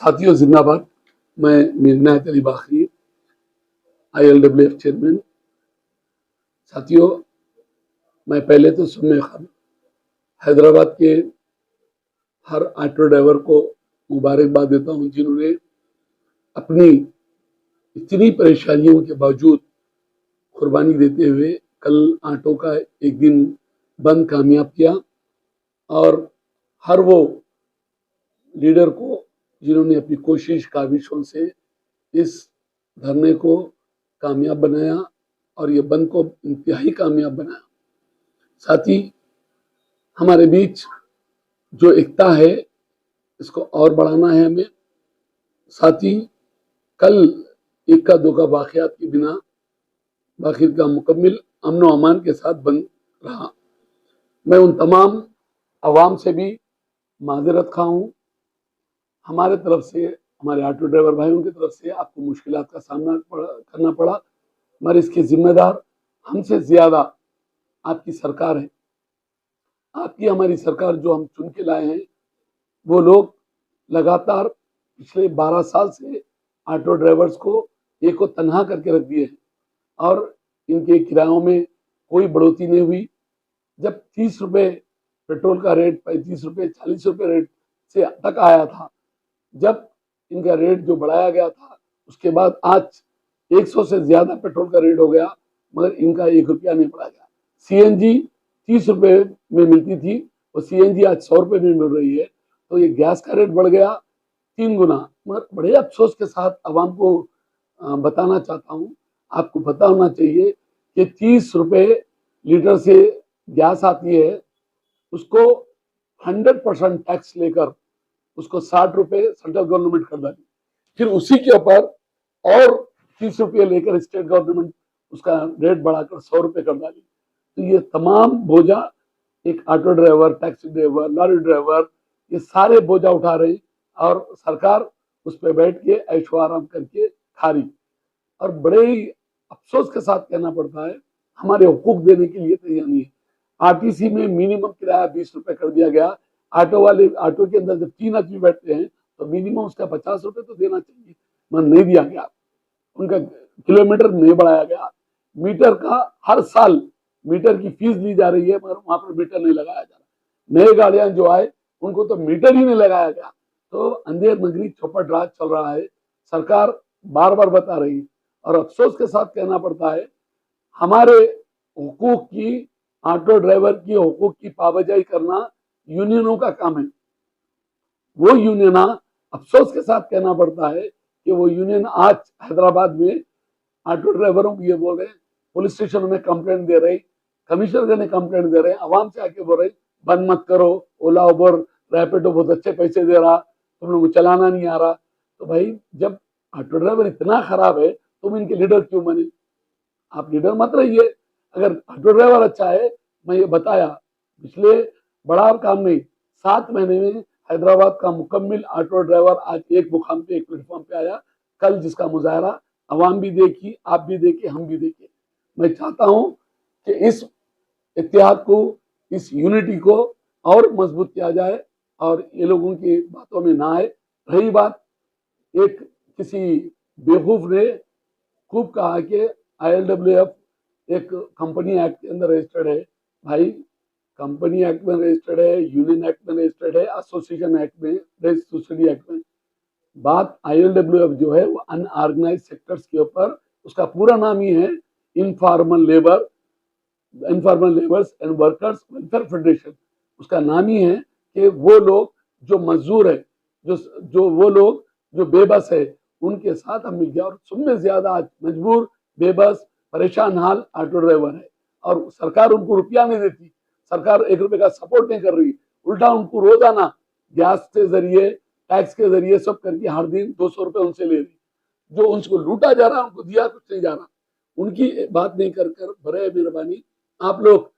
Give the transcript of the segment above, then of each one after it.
साथियों जिंदाबाद। मैं मीर इनायत अली बाखरी, ILWF चेयरमैन। साथियों, मैं पहले तो सुबह हैदराबाद के हर ऑटो ड्राइवर को मुबारकबाद देता हूं, जिन्होंने अपनी इतनी परेशानियों के बावजूद कुर्बानी देते हुए कल ऑटो का एक दिन बंद कामयाब किया। और हर वो लीडर को जिन्होंने अपनी कोशिश काविशों से इस धरने को कामयाब बनाया और ये बंद को इंतहाई कामयाब बनाया। साथ ही हमारे बीच जो एकता है इसको और बढ़ाना है हमें। साथ ही कल इक्का दुक्का वाकयात के बिना बाखिर का मुकम्मल अमन व अमान के साथ बंद रहा। मैं उन तमाम अवाम से भी माजरत खा हूँ। हमारे तरफ से, हमारे ऑटो ड्राइवर भाइयों की तरफ से आपको मुश्किलात का सामना करना पड़ा, मगर इसके जिम्मेदार हमसे ज्यादा आपकी सरकार है। आपकी हमारी सरकार जो हम चुन के लाए हैं, वो लोग लगातार पिछले 12 साल से ऑटो ड्राइवर्स को एक को तनहा करके रख दिए हैं और इनके किरायों में कोई बढ़ोतरी नहीं हुई। जब 30 रुपए पेट्रोल का रेट 35 रुपए 40 रुपए रेट से तक आया था, जब इनका रेट जो बढ़ाया गया था, उसके बाद आज 100 से ज्यादा पेट्रोल का रेट हो गया, मगर इनका 1 रुपया नहीं बढ़ा गया। CNG 30 रुपए में मिलती थी और CNG आज 100 रुपए में मिल रही है, तो ये गैस का रेट बढ़ गया 3 गुना। मगर बड़े अफसोस के साथ आवाम को बताना चाहता हूँ, आपको पता होना चाहिए कि 30 रुपए लीटर से गैस आती है, उसको 100% टैक्स लेकर उसको 60 रुपए सेंट्रल गवर्नमेंट कर डाली, फिर उसी के ऊपर और 30 रुपये लेकर स्टेट गवर्नमेंट उसका रेट बढ़ाकर 100 रुपये कर डाली। तो ये तमाम बोझा एक auto driver, taxi driver, lorry driver, ये सारे बोझा उठा रहे और सरकार उस पर बैठ के ऐशो आराम करके खा रही। और बड़े ही अफसोस के साथ कहना पड़ता है, हमारे हुकूक देने के लिए तैयार नहीं है। RTC में मिनिमम किराया 20 रुपए कर दिया गया। ऑटो के अंदर जब 3 आदमी बैठते हैं तो मिनिमम उसका 50 रुपए तो देना चाहिए, मगर नहीं दिया गया। उनका किलोमीटर नहीं बढ़ाया गया। मीटर का हर साल मीटर की फीस ली जा रही है, मगर वहां पर मीटर नहीं लगाया जा रहा। नए गाड़ियां जो आए उनको तो मीटर ही नहीं लगाया गया। तो अंधेर नगरी चौपट राज चल रहा है। सरकार बार बार बता रही और अफसोस के साथ कहना पड़ता है, हमारे हुकूक की, ऑटो ड्राइवर की हुकूक की पाबजाई करना यूनियनों का काम है। वो यूनियन, अफसोस के साथ कहना पड़ता है कि वो यूनियन आज हैदराबाद में ऑटो ड्राइवरों को ये बोल रहे हैं, पुलिस स्टेशन में कंप्लेंट दे रहे, कमिश्नर ने कंप्लेंट दे रहे, आवाम से आके बोल रहे बंद मत करो, ओला उबर रैपिडो बहुत अच्छे पैसे दे रहा, तुम लोग को चलाना नहीं आ रहा। तो भाई जब ऑटो ड्राइवर इतना खराब है, तुम इनके लीडर क्यों बने? आप लीडर मत रहिए। अगर ऑटो ड्राइवर अच्छा है, मैं ये बताया पिछले बड़ा काम नहीं, 7 महीने में हैदराबाद का मुकम्मल ऑटो ड्राइवर आज एक मुकाम पे, एक प्लेटफॉर्म पे आया। कल जिसका मुजाहरा अवाम भी देखी, आप भी देखे, हम भी देखे। मैं चाहता हूं कि इस इत्तेहाद को, इस यूनिटी को और मजबूत किया जाए और ये लोगों की बातों में ना आए। रही बात, एक किसी बेवकूफ ने खूब कहा कि ILWF एक कंपनी एक्ट के अंदर रजिस्टर्ड है। भाई कंपनी एक्ट में रजिस्टर्ड है, यूनियन एक्ट में रजिस्टर्ड है, एसोसिएशन एक्ट में, सोसाइटी एक्ट में। बात ILWF जो है वो अनऑर्गेनाइज सेक्टर्स के ऊपर, उसका पूरा नाम ही है informal labours and workers welfare federation. उसका नाम ही है कि वो लोग जो मजदूर है, जो वो लोग जो बेबस है, उनके साथ हम मिल गया। और सबसे ज्यादा आज मजबूर, बेबस, परेशान हाल ऑटो ड्राइवर है और सरकार उनको रुपया नहीं देती। सरकार 1 रुपए का सपोर्ट नहीं कर रही, उल्टा उनको रोजाना गैस के जरिए, टैक्स के जरिए सब करके हर दिन 200 रुपए उनसे ले रही। जो उनको लूटा जा रहा, उनको दिया कुछ नहीं जा रहा। उनकी बात नहीं कर बड़े मेहरबानी आप लोग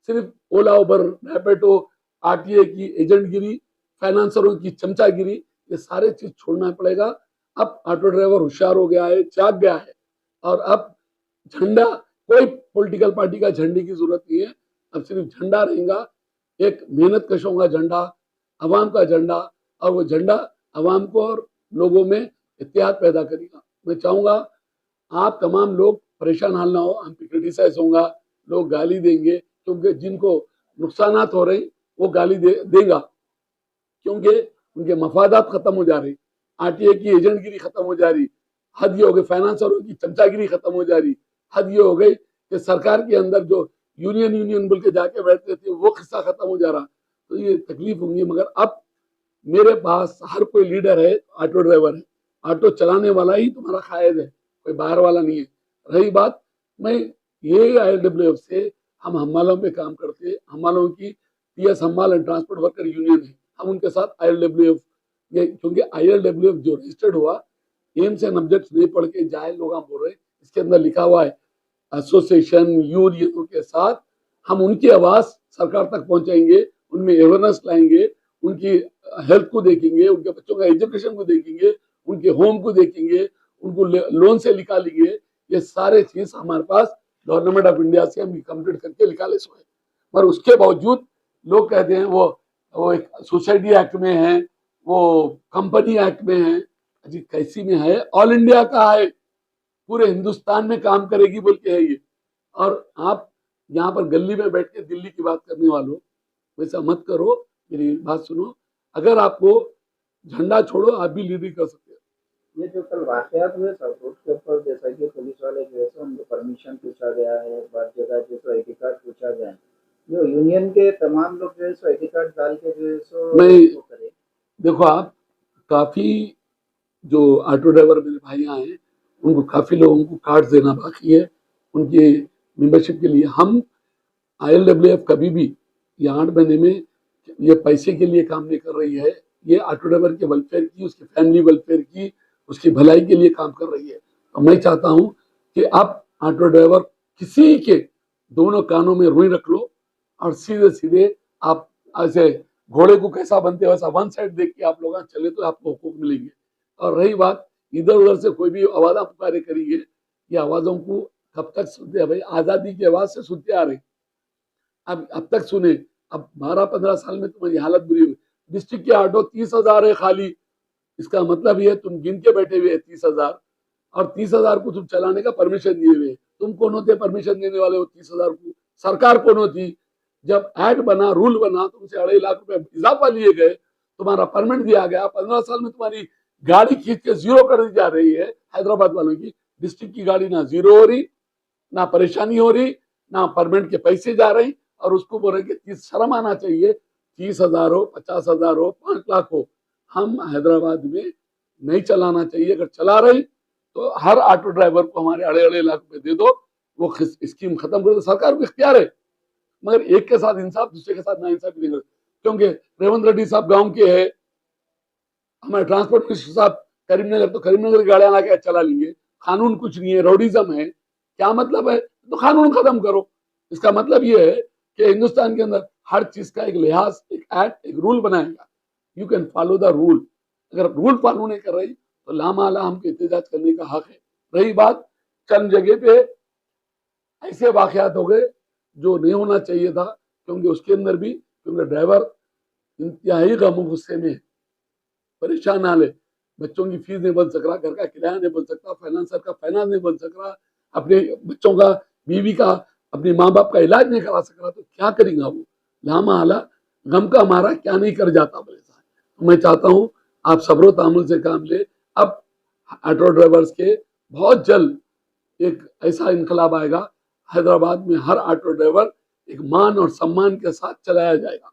सिर्फ ओला उबर रैपिडो RTA की एजेंटगिरी, फाइनेंसरों की चमचागिरी, ये सारे चीज छोड़ना पड़ेगा। अब ऑटो ड्राइवर होशियार हो गया है, जाग गया है और अब झंडा, कोई पॉलिटिकल पार्टी का झंडे की जरूरत नहीं है। अब सिर्फ झंडा रहेगा, एक मेहनत कशों का झंडा, अवाम का झंडा, और वो झंडा अवाम को और लोगों में इत्तेहाद पैदा करेगा। मैं चाहूंगा आप तमाम लोग परेशान हाल ना हो, हम पे क्रिटिसाइज होगा, लोग गाली देंगे, क्योंकि जिनको नुकसानात हो रहे वो गाली देगा, क्योंकि उनके मफादात खत्म हो जा रही, आरटीए की एजेंटगिरी खत्म हो जा रही, हद ये हो गई फाइनेंसरों की चमचागिरी खत्म हो जा रही, हद ये हो गई कि सरकार के अंदर जो यूनियन बोल के जाके बैठते थे वो किस्सा खत्म हो जा रहा। तो ये तकलीफ होंगी, मगर अब मेरे पास हर कोई लीडर है, ऑटो ड्राइवर है, ऑटो चलाने वाला ही तुम्हारा कायद है, कोई बाहर वाला नहीं है। रही बात, मैं ये ILWF से हम हमालों पे काम करते हैं, हमालों की PS हमाल एंड ट्रांसपोर्ट वर्कर यूनियन है, हम उनके साथ ILWF, ये क्योंकि ILWF जो रजिस्टर्ड हुआ एम्स एंड ऑब्जेक्ट्स नहीं पढ़ के जाए लोग हम बोल रहे हैं, इसके अंदर लिखा हुआ है एसोसिएशन यूनियनों के साथ हम उनकी आवाज सरकार तक पहुंचाएंगे, उनमें अवेयरनेस लाएंगे, उनकी हेल्थ को देखेंगे, उनके बच्चों का एजुकेशन को देखेंगे, उनके होम को देखेंगे, उनको लोन से निकालेंगे। ये सारे चीज हमारे पास गवर्नमेंट ऑफ इंडिया से हम कंप्लीट करके निकाले सो है, पर उसके बावजूद लोग कहते हैं वो एक सोसाइटी एक्ट में है, वो कंपनी एक्ट में है, अजी कैसी में है, ऑल इंडिया का है, पूरे हिंदुस्तान में काम करेगी बोल के है ये। और आप यहाँ पर गली में बैठ के दिल्ली की बात करने वालों वैसा मत करो, मेरी बात सुनो, अगर आपको झंडा छोड़ो आप भी लीडर कर सकते हो। ये जो कल वाकयात हुए सब रोड के ऊपर, जैसा कि पुलिस वाले जो है उनको परमिशन पूछा गया है, बार जगह जो है ID कार्ड पूछा गया है, जो यूनियन के तमाम लोग जो है ID कार्ड डाल के जो है मैं देखो, आप काफी जो ऑटो ड्राइवर मेरे भाई हैं उनको काफी लोगों को कार्ड देना बाकी है उनके मेंबरशिप के लिए। हम ILWF कभी भी ये 8 महीने में ये पैसे के लिए काम नहीं कर रही है, ये ऑटो ड्राइवर के वेलफेयर की, उसकी फैमिली वेलफेयर की, उसकी भलाई के लिए काम कर रही है। तो मैं चाहता हूं कि आप ऑटो ड्राइवर किसी के दोनों कानों में रुई रख लो और सीधे सीधे आप ऐसे घोड़े को कैसा बनते वैसा वन साइड देख के आप लोग चले तो आपको हुकूक मिलेंगे। और रही बात इधर उधर से कोई भी आवाजा पुकारे करेंगे, ये आवाजों को कब तक सुनते हैं भाई, आजादी की आवाज से सुनते आ रहे, अब तक सुने, अब 12-15 साल में तुम्हारी हालत बुरी हुई। डिस्ट्रिक्ट के ऑटो 30,000 है खाली, इसका मतलब ये तुम गिन के बैठे हुए 30,000, और 30,000 को तुम चलाने का परमिशन दिए हुए, तुम कौन होते परमिशन देने वाले हो 30,000 को? सरकार कौन होती? जब एक्ट बना, रूल बना, तुमसे 2.5 लाख रुपए इजाफा लिए गए, तुम्हारा परमिट दिया गया, 15 साल में तुम्हारी गाड़ी खींच के जीरो कर दी जा रही है। हैदराबाद वालों की डिस्ट्रिक्ट की गाड़ी ना जीरो हो रही, ना परेशानी हो रही, ना परमिट के पैसे जा रहे, और उसको बोल रहे कि शर्म आना चाहिए, 30,000 हो, 50,000 हो, 5 लाख हो, हम हैदराबाद में नहीं चलाना चाहिए। अगर चला रही तो हर ऑटो ड्राइवर को हमारे 2.5 लाख रुपए दे दो, वो स्कीम खत्म कर दो, सरकार को इख्तियार है। मगर एक के साथ इंसाफ, दूसरे के साथ ना इंसाफी नहीं कर, क्योंकि रेवंत रेड्डी साहब गांव के है, हमारे ट्रांसपोर्ट मिनिस्टर साहब करीमनगर, तो करीमनगर गाड़ियां ला के चला लेंगे, कानून कुछ नहीं है, रोडिज्म है, क्या मतलब है? तो कानून खत्म करो। इसका मतलब ये है कि हिंदुस्तान के अंदर हर चीज का एक लिहाज, एक एक्ट, एक रूल बनाएगा, you can follow the rule. अगर रूल फॉलो नहीं कर रही तो लामाला हमको एहतजाज करने का हक है। रही बात, चंद जगह पे ऐसे वाकयात हो गए जो नहीं होना चाहिए था, क्योंकि उसके अंदर भी क्योंकि ड्राइवर इंतहाई गम गुस्से में परेशान हाल, बच्चों की फीस नहीं बन सक रहा, घर का किराया नहीं बन सकता, फाइनेंसर का फाइनेंस नहीं बन सक रहा, अपने बच्चों का, बीवी का, अपने माँ बाप का इलाज नहीं करा सक रहा, तो क्या करेगा वो? लामा आला गम का हमारा क्या नहीं कर जाता बोले साहब। तो मैं चाहता हूँ आप सब्र तामुल से काम ले। अब ऑटो ड्राइवर्स के बहुत जल्द एक ऐसा इनकलाब आएगा, हैदराबाद में हर ऑटो ड्राइवर एक मान और सम्मान के साथ चलाया जाएगा।